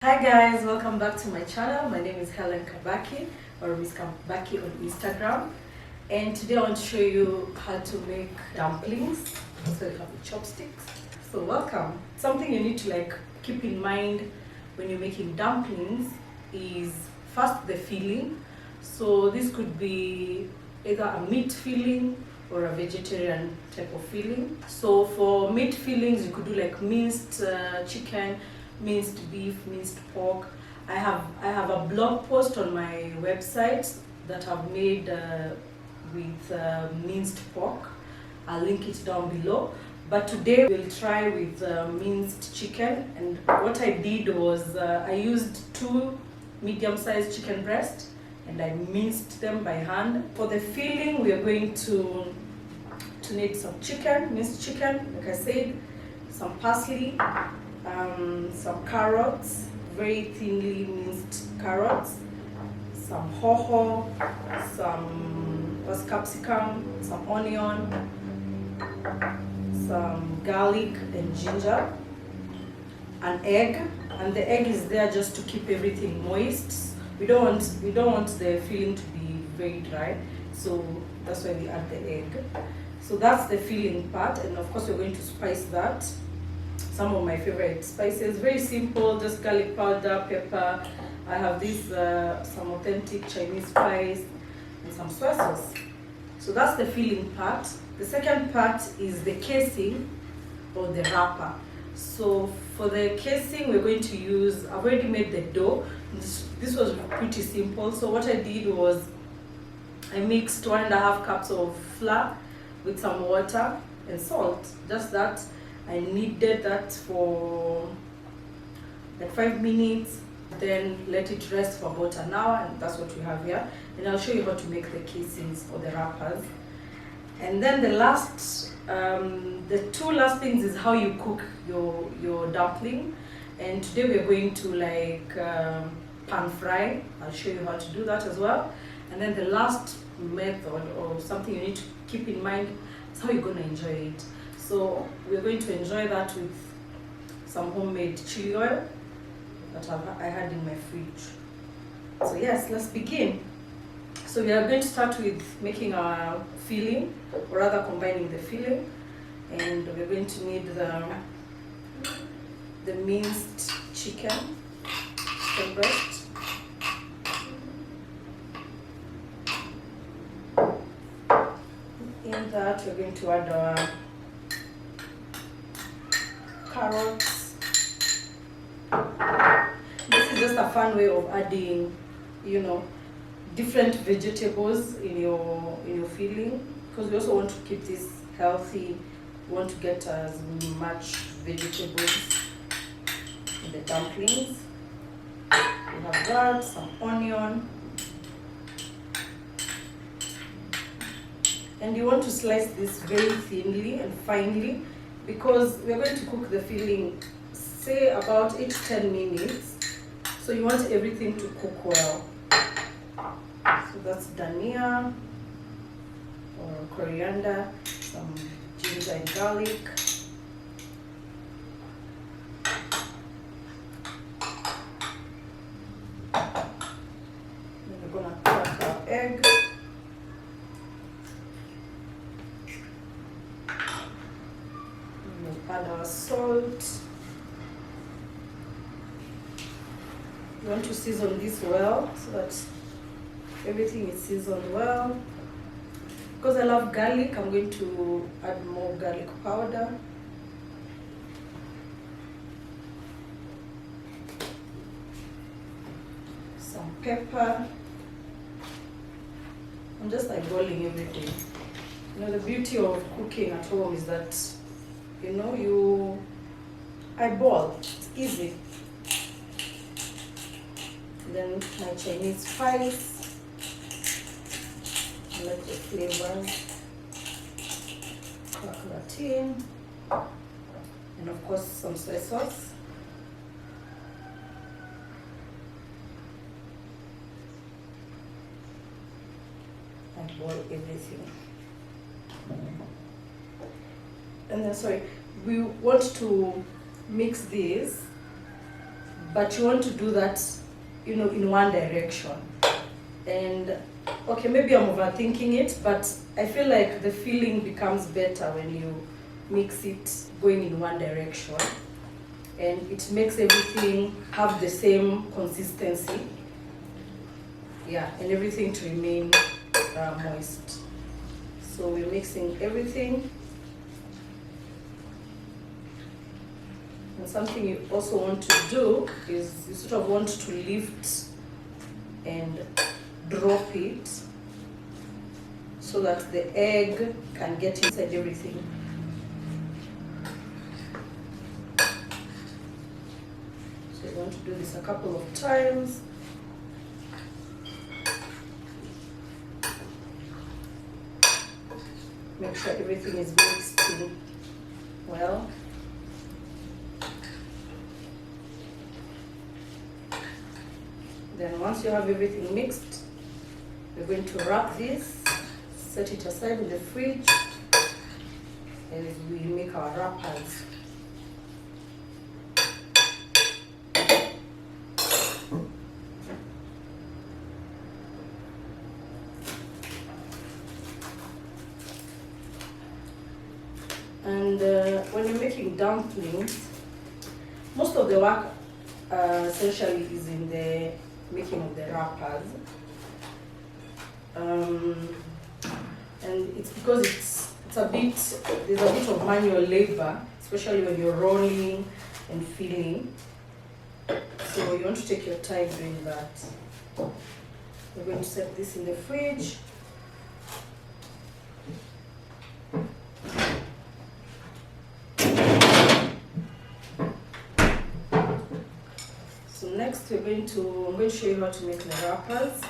Hi guys, welcome back to my channel. My name is Hellen Kabaki or Miss Kabaki on Instagram, and today I want to show you how to make dumplings. So you have the chopsticks. So welcome. Something you need to keep in mind when you're making dumplings is first the filling. So this could be either a meat filling or a vegetarian type of filling. So for meat fillings, you could do like minced chicken, minced beef, minced pork. I have a blog post on my website that I've made with minced pork. I'll link it down below. But today we'll try with minced chicken. And what I did was I used 2 medium-sized chicken breasts and I minced them by hand. For the filling, we are going to need some chicken, minced chicken, like I said, some parsley, some carrots, very thinly minced carrots, some hoho, some capsicum, some onion, some garlic and ginger, an egg, and the egg is there just to keep everything moist. We don't want the filling to be very dry, so that's why we add the egg. So that's the filling part, and of course we're going to spice that. Some of my favorite spices, very simple, just garlic powder, pepper. I have this some authentic Chinese spice and some soy sauce. So that's the filling part. The second part is the casing or the wrapper. So for the casing, we're going to use, I've already made the dough. This was pretty simple. So what I did was I mixed 1.5 cups of flour with some water and salt, just that. I kneaded that for like 5 minutes, then let it rest for about an hour, and that's what we have here. And I'll show you how to make the casings or the wrappers. And then the 2 last things is how you cook your dumpling. And today we are going to pan fry. I'll show you how to do that as well. And then the last method or something you need to keep in mind is how you're going to enjoy it. So we're going to enjoy that with some homemade chili oil that I had in my fridge. So yes, let's begin. So we are going to start with making our filling, or rather combining the filling. And we're going to need the minced chicken breast. In that we're going to add our carrots. This is just a fun way of adding, different vegetables in your filling, because we also want to keep this healthy. We want to get as much vegetables in the dumplings. We have that, some onion, and you want to slice this very thinly and finely, because we're going to cook the filling, say about 8 to 10 minutes. So you want everything to cook well. So that's dhania or coriander, some ginger and garlic. Then we're gonna crack our egg. Add our salt. You want to season this well so that everything is seasoned well. Because I love garlic, I'm going to add more garlic powder. Some pepper. I'm just rolling everything. The beauty of cooking at home is that you eyeball, it's easy. Then my Chinese spice, let the flavors crack that in, and of course some soy sauce. Eyeball everything. And then we want to mix this but you want to do that, you know, in one direction. And okay, maybe I'm overthinking it, but I feel like the feeling becomes better when you mix it going in one direction, and it makes everything have the same consistency. Yeah, and everything to remain moist. So we're mixing everything. And something you also want to do is you sort of want to lift and drop it so that the egg can get inside everything. So you want to do this a couple of times. Make sure everything is mixed in well. Then once you have everything mixed, we're going to wrap this, set it aside in the fridge, and we make our wrappers. And when you're making dumplings, most of the work essentially is in the making of the wrappers. And it's because there's a bit of manual labor, especially when you're rolling and filling. So you want to take your time doing that. We're going to set this in the fridge. So next I'm going to show you how to make the wrappers.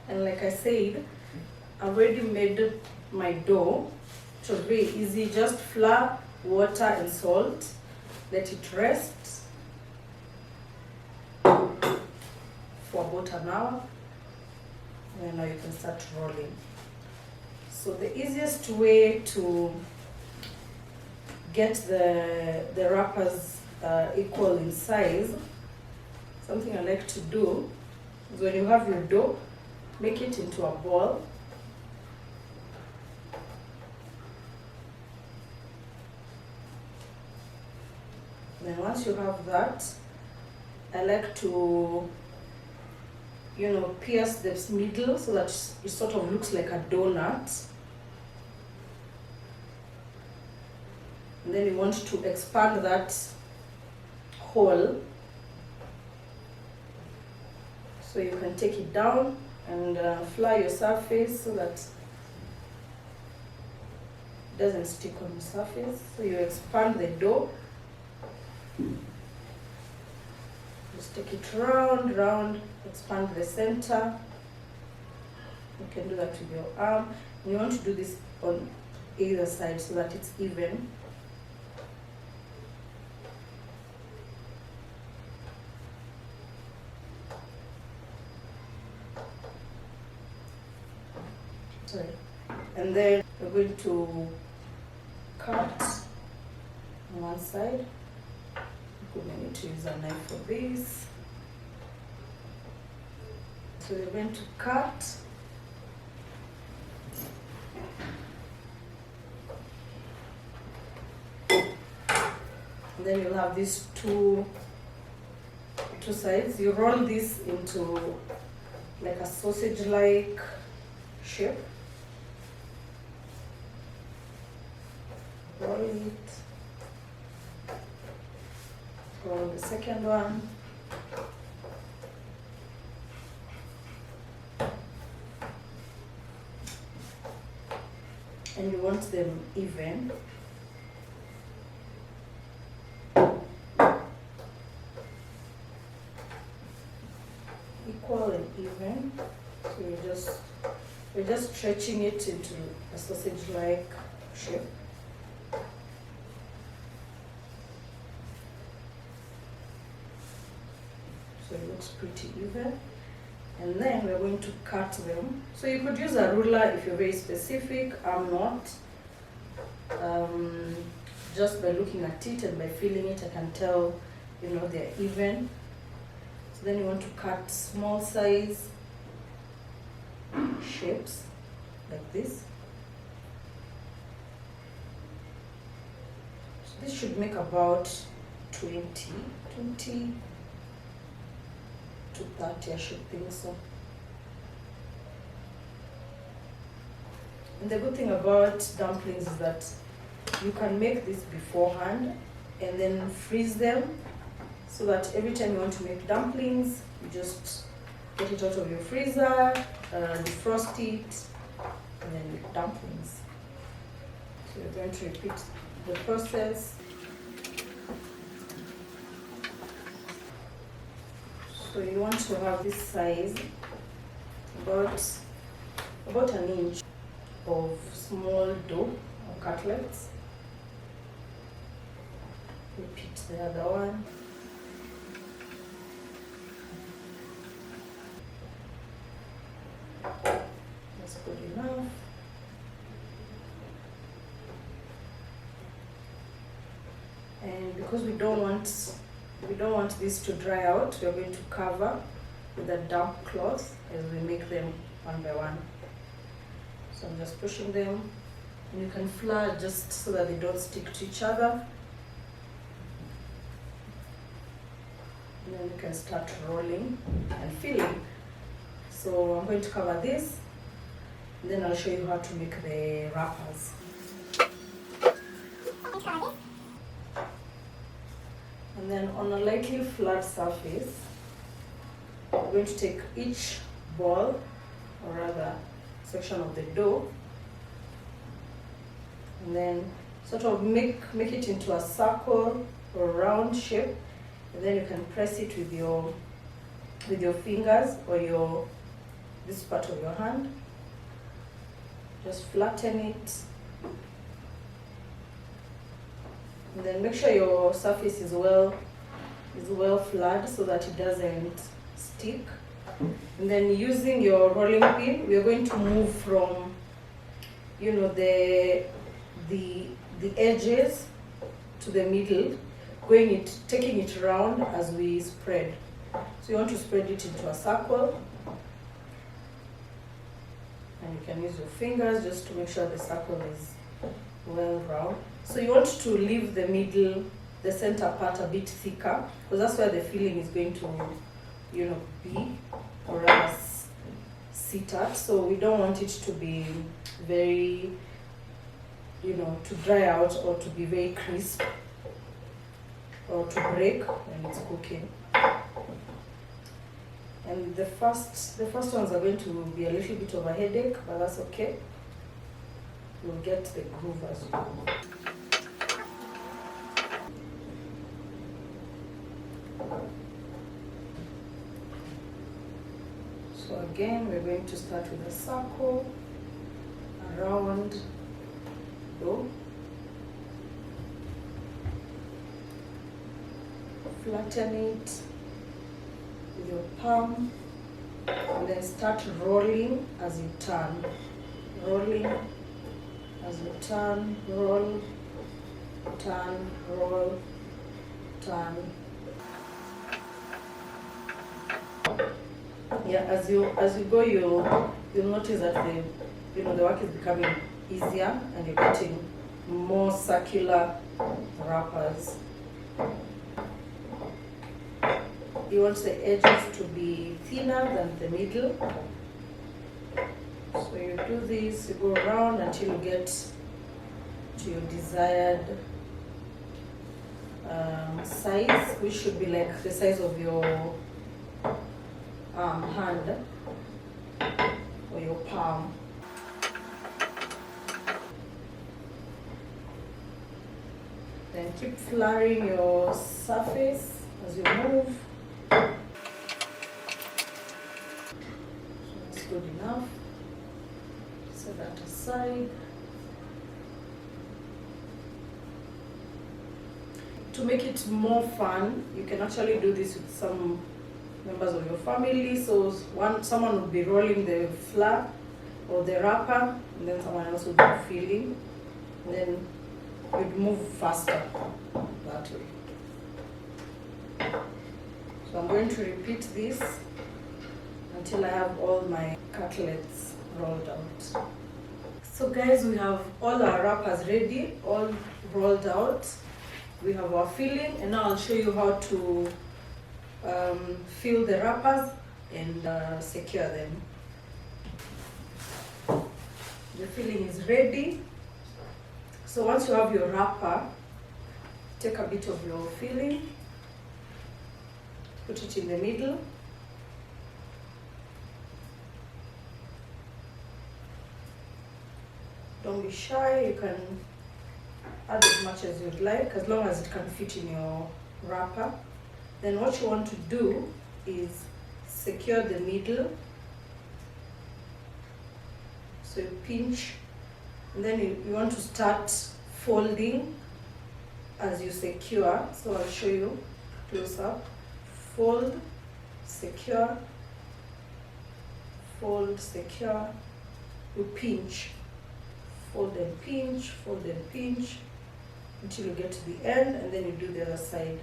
And like I said, I've already made my dough. It was very easy, just flour, water and salt. Let it rest for about an hour. And now you can start rolling. So the easiest way to get the wrappers equal in size, something I like to do is when you have your dough, make it into a ball. Then once you have that, I like to, you know, pierce this middle so that it sort of looks like a donut. And then you want to expand that hole so you can take it down and flour your surface so that it doesn't stick on the surface. So you expand the dough. Just take it round, expand the center. You can do that with your arm. And you want to do this on either side so that it's even. Sorry. And then we're going to cut on one side. We're going to use a knife for this. So we're going to cut. And then you'll have these two sides. You roll this into like a sausage-like shape. Roll it. Roll the second one. And you want them even. Equal and even. So you're just stretching it into a sausage-like shape. So it looks pretty even. And then we're going to cut them. So you could use a ruler if you're very specific. I'm not. just by looking at it and by feeling it, I can tell, you know, they're even. So then you want to cut small size shapes like this. So this should make about 20 to 30, I should think so. And the good thing about dumplings is that you can make this beforehand and then freeze them, so that every time you want to make dumplings, you just get it out of your freezer, defrost it, and then make dumplings. So you're going to repeat the process. So you want to have this size, about an inch of small dough or cutlets. Repeat the other one. That's good enough. And because we don't want this to dry out, we are going to cover with a damp cloth as we make them one by one. So I'm just pushing them, and you can flour just so that they don't stick to each other. And then you can start rolling and filling. So I'm going to cover this, and then I'll show you how to make the wrappers. And then on a lightly flat surface, I'm going to take each ball, or rather section of the dough, and then sort of make it into a circle or round shape, and then you can press it with your fingers or this part of your hand. Just flatten it, and then make sure your surface is well flat so that it doesn't stick. And then using your rolling pin, we are going to move from, you know, the edges to the middle, taking it round as we spread. So you want to spread it into a circle, and you can use your fingers just to make sure the circle is well round. So you want to leave the middle, the center part a bit thicker, because that's where the filling is going to, you know, be, or rather sit at. So we don't want it to be very, you know, to dry out or to be very crisp or to break when it's cooking. And the first ones are going to be a little bit of a headache, but that's okay. You'll get the groove as you go. So again, we're going to start with a circle, a round dough, flatten it with your palm, and then start rolling as you turn. Rolling as you turn, roll, turn, roll, turn. Yeah, as you go, you'll notice that the work is becoming easier, and you're getting more circular wrappers. You want the edges to be thinner than the middle. So you do this, you go around until you get to your desired size, which should be like the size of your hand or your palm. Then keep flouring your surface as you move. So that's good enough. Set that aside. To make it more fun, you can actually do this with some members of your family. So someone would be rolling the flour or the wrapper, and then someone else would be filling. And then you'd move faster that way. So I'm going to repeat this until I have all my cutlets rolled out. So guys, we have all our wrappers ready, all rolled out. We have our filling, and now I'll show you how to fill the wrappers and secure them. The filling is ready. So once you have your wrapper, take a bit of your filling, put it in the middle. Don't be shy, you can add as much as you'd like, as long as it can fit in your wrapper. Then what you want to do is secure the middle. So you pinch, and then you want to start folding as you secure. So I'll show you close up. Fold, secure, fold, secure, you pinch. Fold and pinch until you get to the end, and then you do the other side.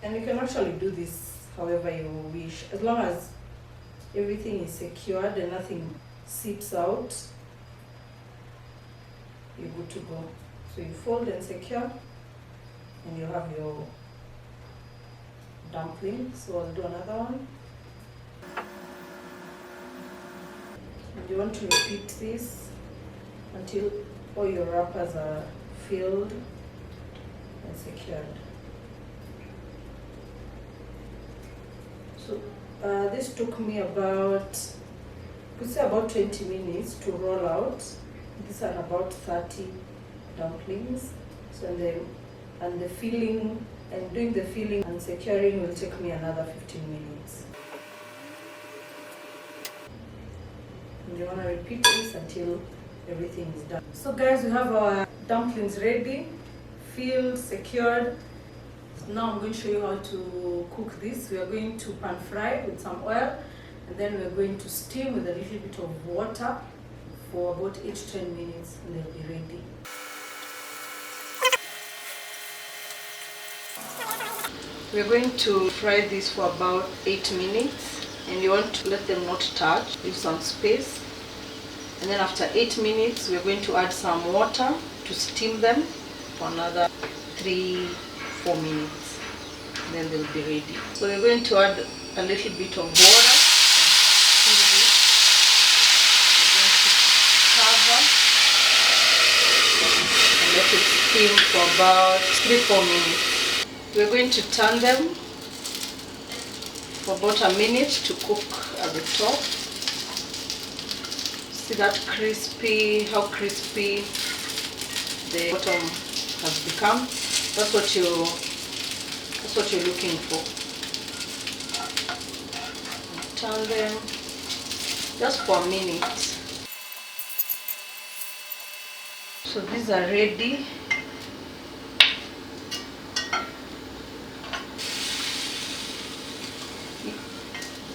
And you can actually do this however you wish, as long as everything is secured and nothing seeps out, you're good to go. So you fold and secure, and you have your dumpling. So I'll do another one. And you want to repeat this until all your wrappers are filled and secured. So this took me about 20 minutes to roll out. These are about 30 dumplings. So and the filling and doing the filling and securing will take me another 15 minutes. And you want to repeat this until everything is done. So guys, we have our dumplings ready, filled, secured. So now I'm going to show you how to cook this. We are going to pan fry with some oil, and then we're going to steam with a little bit of water for about 8 to 10 minutes, and they'll be ready. We're going to fry this for about 8 minutes. And you want to let them not touch, leave some space. And then after 8 minutes, we're going to add some water to steam them for another 3-4 minutes. And then they'll be ready. So we're going to add a little bit of water. We're going to cover and let it steam for about 3-4 minutes. We're going to turn them for about a minute to cook at the top. See that crispy, how crispy the bottom has become. That's what you're looking for. Turn them just for a minute. So these are ready.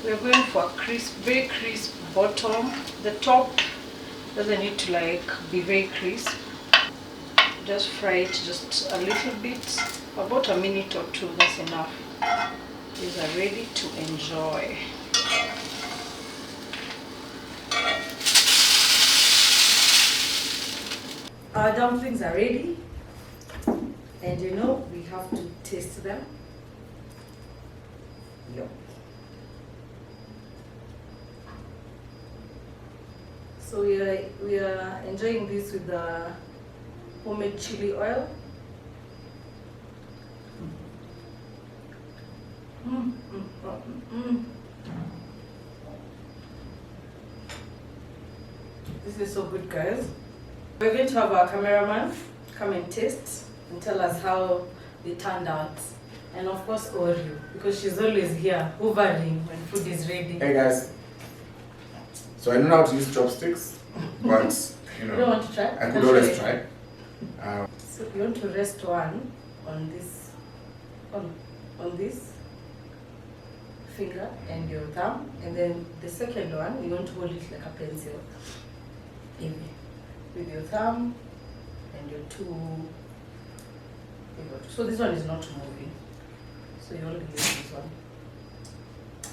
We're going for a crisp, very crisp bottom. The top doesn't need to be very crisp. Just fry it just a little bit, about a minute or two, that's enough. These are ready to enjoy. Our dumplings are ready, and we have to taste them. Yep. So we are enjoying this with the homemade chili oil. This is so good, guys. We're going to have our cameraman come and taste and tell us how they turned out. And of course, Oreo, because she's always here, hovering when food is ready. Hey guys. So I don't know how to use chopsticks, but You don't want to try? I could always try. So you want to rest one on this, on this finger and your thumb, and then the second one you want to hold it like a pencil. Maybe with your thumb and your two. So this one is not moving. So you only use this one.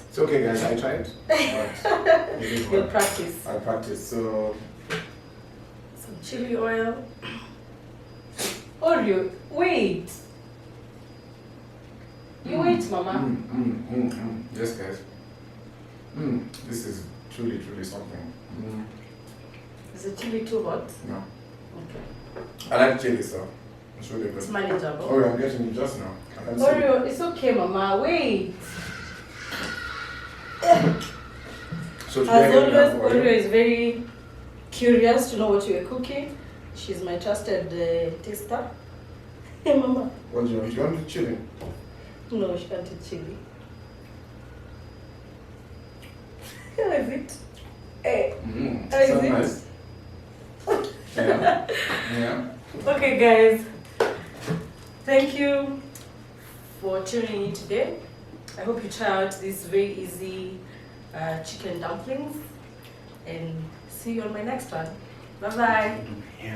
It's okay, guys. I tried. But it didn't You'll work. practice. I practice. So Some chili oil. Oreo, wait. You wait, Mama. Yes, guys. This is truly, truly something. Is the chili too hot? No. Okay. I like chili, so it's really It's good. manageable. Oh, I'm getting it just now. I can see. Oreo, it's okay, Mama. Wait. So As today I have always, Oreo is very curious to know what you are cooking. She's my trusted taster. Hey, Mama. What do you want? Do you want the chili? No, she can't eat chili. How is it? Hey. How is So it? nice. Yeah. Yeah. Okay, guys. Thank you for tuning in today. I hope you try out these very easy chicken dumplings, and see you on my next one. Bye bye.